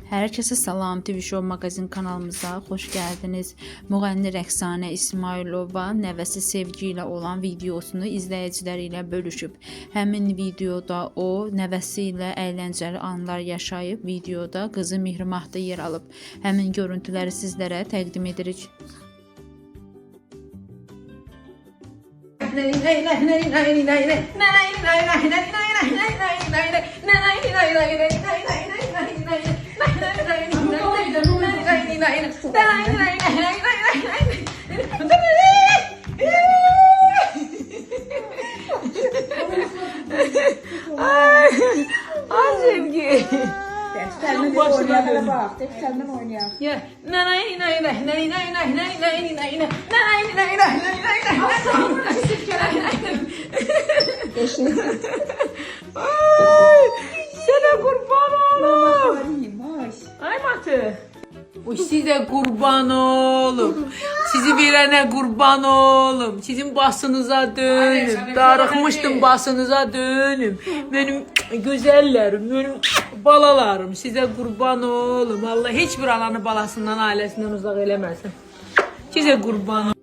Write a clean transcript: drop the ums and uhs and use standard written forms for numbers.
Herkese salam, TV Show magazin kanalımıza hoş geldiniz. Müğənni Rəqsanə İsmailova nəvəsi Sevgi ilə olan videosunu izləyicilər ilə bölüşüb. Həmin videoda o nəvəsi ilə əyləncəli anlar yaşayıb, videoda qızı Mihrimah da yer alıb. Həmin görüntüləri sizlərə təqdim edirik. Ay Sevgi. Defterine oynayalım bak. Defterine oynayalım. Ya. Sana kurban oğlum. Ay Matı. Uy size kurban oğlum. Sizi verene kurban oğlum. Sizin basınıza dönüm. Darıkmıştım basınıza dönüm. Benim güzellerim, benim balalarım. Size kurban oğlum. Allah hiçbir alanı balasından, ailesinden uzak eləməsin. Size kurban oğlum.